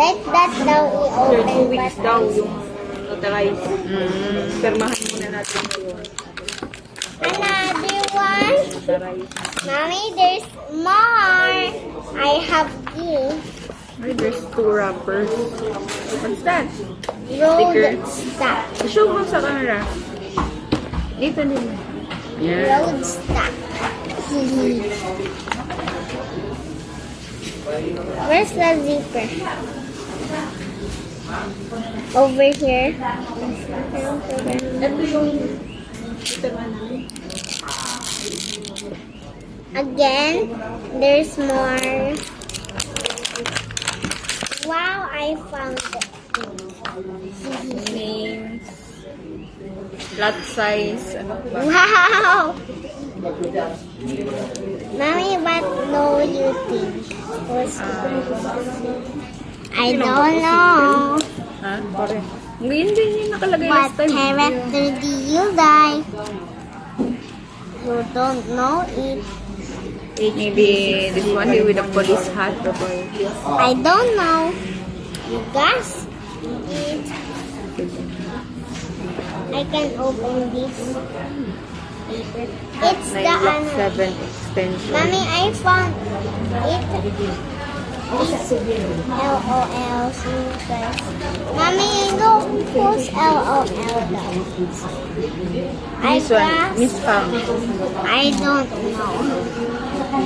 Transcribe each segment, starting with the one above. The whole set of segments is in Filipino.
That daw i-open. 2 weeks daw yung notarize. Permahan muna natin ngayon. Another one. Notarize. Mommy, there's more. I have this. Ay, there's 2 wrappers. What's that? Road stock. Show mo sa camera. Dito din. Yeah. Road stock. Where's the zipper? Over here. Ito yung Again, there's more. Wow, I found it. names, lot size, ano ba? Wow! Mommy, what do you think? I don't know. Ha? Pare. Hindi yung nakalagay What last time. character do you like? You don't know it. Maybe this one with a police hat. I don't know. You guys it. I can open this paper. It's the Block ano. 7 extension. Mommy, I found it. It's LOL. So guys. Mommy, look who's LOL though. This one, Miss Pam. I don't know.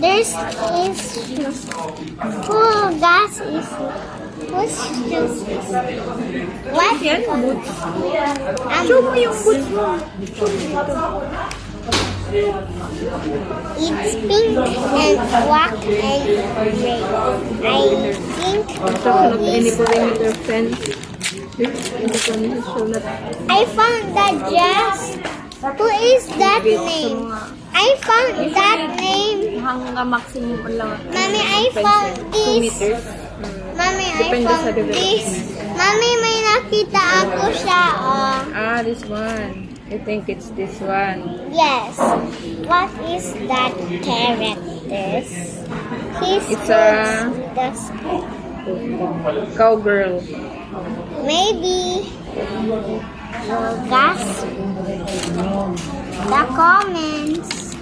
There's issues. Who gas is whose shoes is what? Yan, boots. Show mo yung boots mo. It's pink and black and gray. I think Not any this. perimeter fence. I found that dress. Who is that name? I found that name. Hanggang maximum lang. Mommy, I found 2 this. meters. Mommy, I Depende sa found development. this. Mommy, may nakita ako siya. Oh. Ah, this one. I think it's this one. Yes. What is that character? It's a cowgirl. Maybe. Guys, the comments.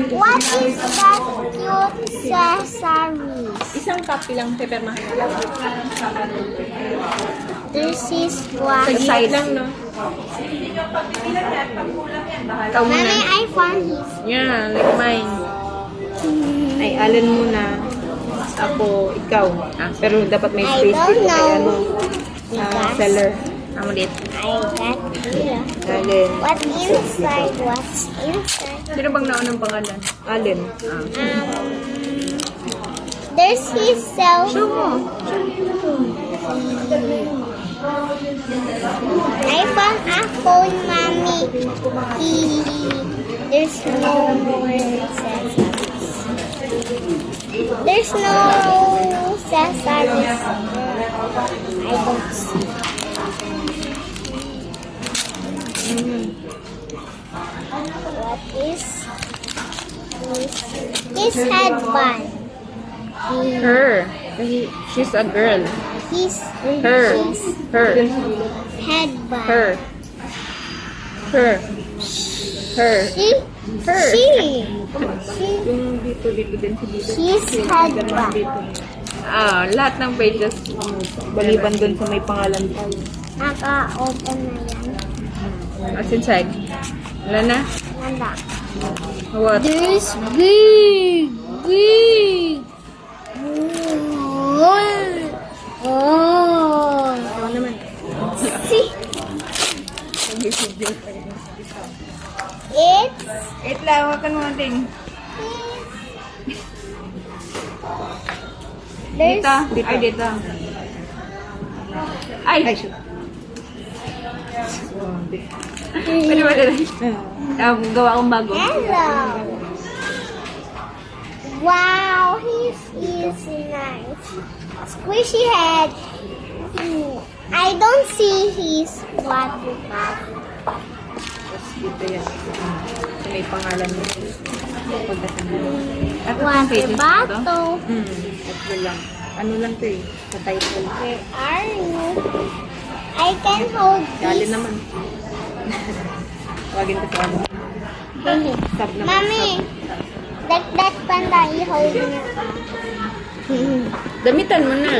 What is that cute accessories? Isang copy lang, pepermahan lang. This is what. Sa side lang, no? Ikaw muna. Mommy, I found his. Yeah, like mine. Ay, Alan muna. Ako, ikaw. Ah, pero dapat may I space don't dito kay know. ano. Because Seller. Amo dit. I got here. Allen. What inside? What's inside? Sino bang naunang pangalan? Allen. Ah. There's his cell Show mo. I found a phone, Mommy. There's no more accessories. There's no accessories. I don't see. What is this? His headband. Her. She's a girl. His Her. Her. headband. Her. Her. Her. She. Her. She. Yung dito din si dito. She's headband. Ah, lahat ng pages baliban dun sa may pangalan tayo. Naka-open na yan. As inside. Wala na? Nanda. What? There's big. Oh. Ikaw naman. See? It's Wait lang, wakan mo ting. there's Dito. Ay, dito. Ay! shoot. Pwede ba dito? Gawa akong bago. hello. Wow, he's nice. Squishy head. I don't see his body. Tapos dito yan. So, may pangalan mo. Pagdating mo. At Water pages mo to? bottle. Ito lang. Ano lang to eh. Sa title. Where are you? I can hold Dali this. naman. Tawagin ko sa ano. Sub naman. Mommy, that panda i-hold niya. Damitan mo na.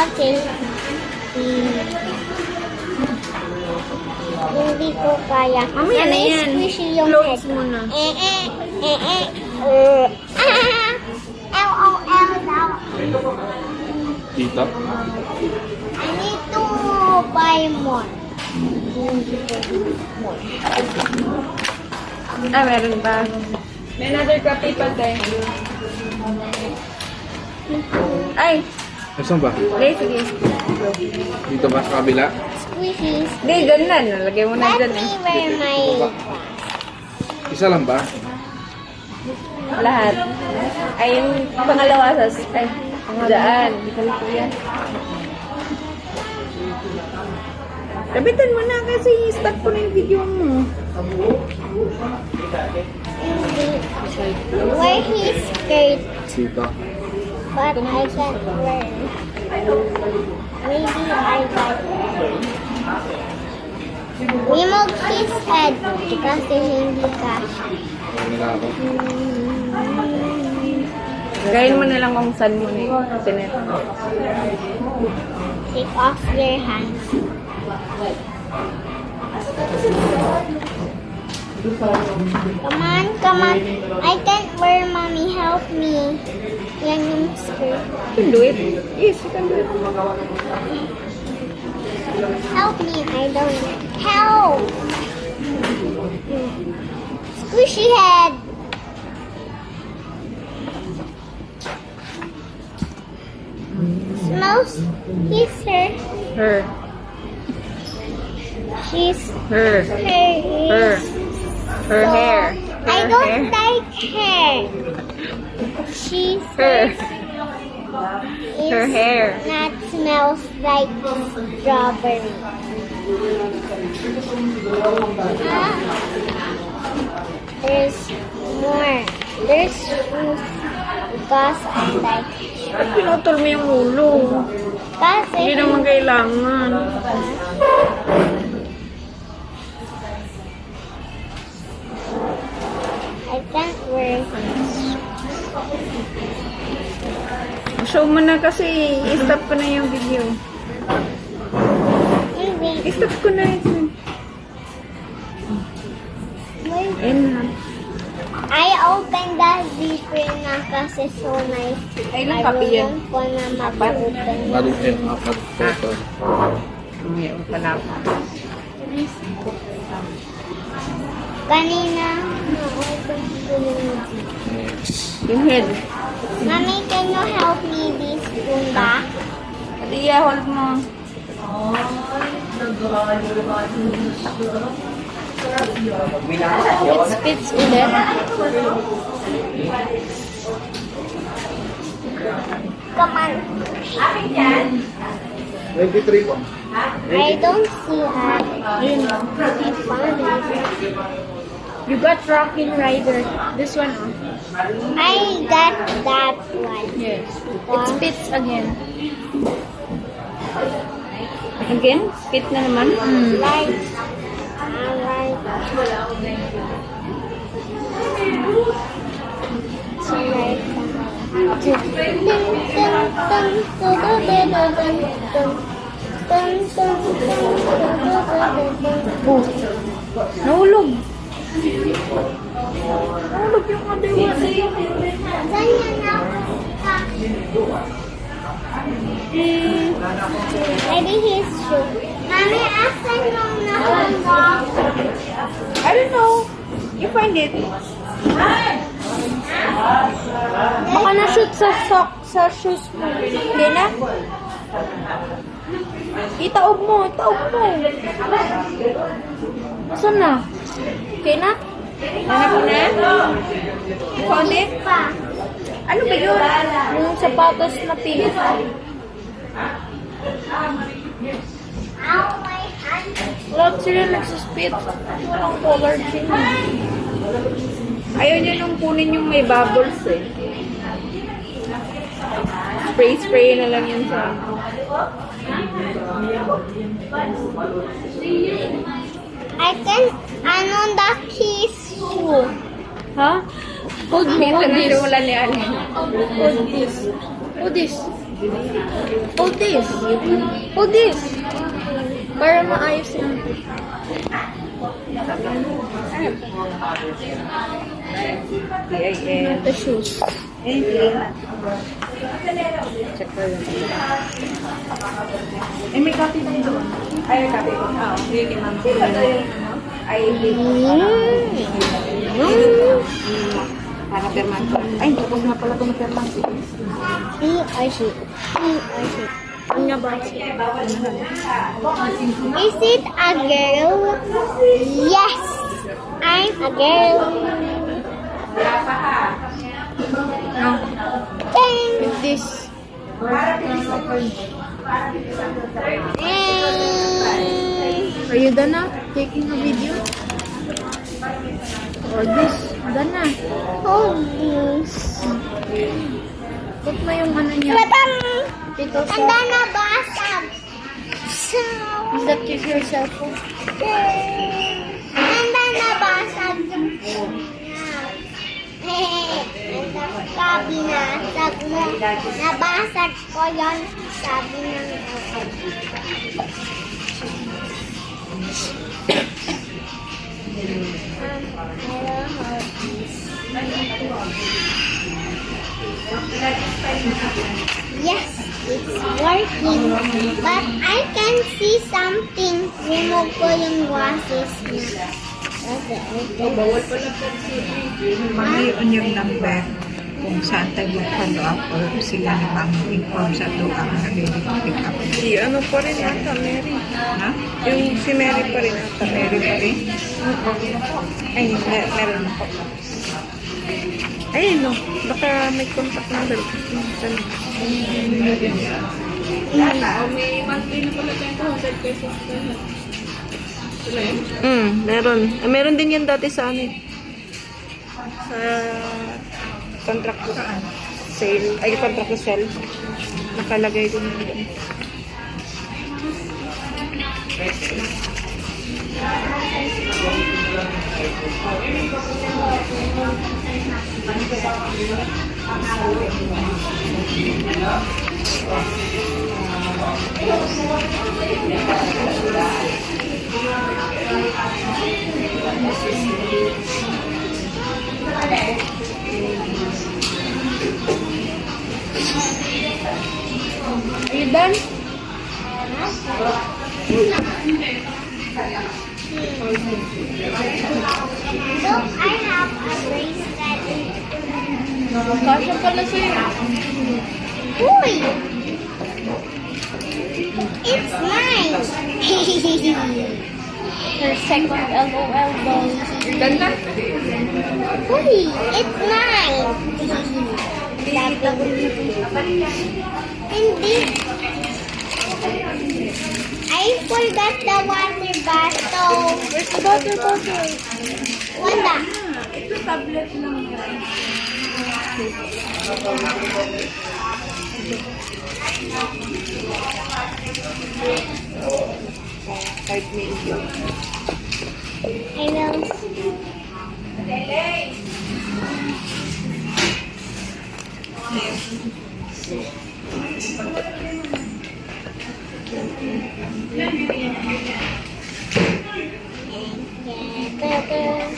Okay. Hindi ko kaya. Mamaya na Mommy, yan. squishy yung Clothes head. mo na. L-O-L. Tita? I need to buy more. Ah, meron ba? May another copy pa tayo. Ay! Saan ba? Hindi, sige. Dito ba sa kabila? Squishies. Hindi, dyan na. Nalagay mo na Let dyan me eh. wear my... Isa lang ba? Lahat. Ay, yung pangalawa sa... Ay, daan. Yan. Kabitan mo na kasi start ko na yung video mo. Wear his skirt, Tita. but I can't wear it. Maybe I got remove his head kasi hindi kasha. Ano na ako? Gayin mo na lang kung saan mo na yung tinet. Take off your hands. Come on. I can't wear, mommy. Help me. Yan yung skirt. You can do it. Yes, you can do it. Help me. I don't help. Squishy head. Smells. He's her. Her. She's Her. her. Her hair. I Her don't hair. like hair. She's Her. is Her hair. not smells like strawberry. Ah, there's more. There's shoes because I like Ba't pinutol mo yung ulo? kasi Hindi naman kailangan. I can't wear Show mo na kasi i-stop ko na yung video. Hindi. I-stop ko na ito. Wait. Ayun na. I opened the zipper na kasi so nice. Ay, ilang copy yan? Marunong ko na mag-open. Bali, apat total. Ngayon pala. Kanina, na-open ko yung Next. Yung head. Mommy, can you help me this bunda? At i-hold mo. It spits ulit. Come on. 23 po. I don't see her. Ayun. I found it. You got Rockin' Rider. This one, oh. I got that one. Yes. It spits again. Again? Spit na naman? Like, alright. So like, Oh. Nahulog. Nahulog yung other one. saan yan napunta? Maybe his shoe. Mami, asan yung napunta? I don't know. You find it. Baka na-shoot sa sock, sa shoes mo. Hindi na? Itaob mo, itaob mo. Saan na? Okay na? Hanap mo na? You found it? Pa. Ano ba yun? Yung sapatos na pink. Lahat sila nagsispit. Walang color change. Ayaw niya nung kunin yung may bubbles eh. Spray na lang yun sa I can, the keys too. ha? Hold me, hold this. Wala ni Ali. Hold this. Hold this. Hold this. Hold this. Para maayos lang. The shoes. Check ko yun. Eh, may copy na doon. Ay, may copy ko. Oo. Hindi, ma'am. Ay, para perman. Ay, tapos na pala ito na perman. Ano ba? Is it a girl? Yes, I'm a girl. Dang. With this. Are you done now? Taking a video? Or this? Done na. Oh, this. Put mo yung ano niya. Batang. Dito sa... Anda na basag. So, Is that kiss your cellphone? anda na basag. Sabi na, sabi mo, nabasag ko yon, sabi ng yes, it's working, but I can see something. Remove ko yung glasses niya. Bawal pala po Mag-ion yung number kung saan tayo mag-follow up or sila na mag-inform sa doang nag-pick up. Si ano pa rin ata, Mary. Ha? Yung si Mary pa rin ata. Mary pa rin? Ay, meron ako. Ay, no. Baka may contact number. May monthly na pala 200 pesos. Meron. Meron din yan dati sa ano. Sa contract ko. Sale. Ay, contract ko sale. Nakalagay din yun. Are you done? Look, I have a bracelet. Kasha pala sa'yo. Uy! It's mine! Her second LOL daw. Done na? Uy! It's mine! Hindi. I forgot the water bottle. Where's the water bottle? Wala. Ito tablet lang yan. Kahit medyo. I will.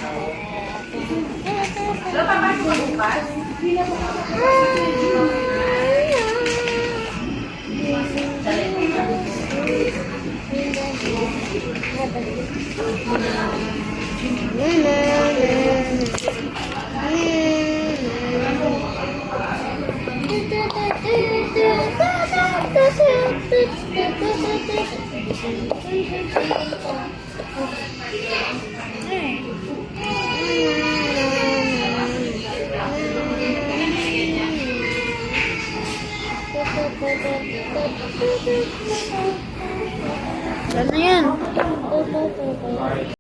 Ano yan?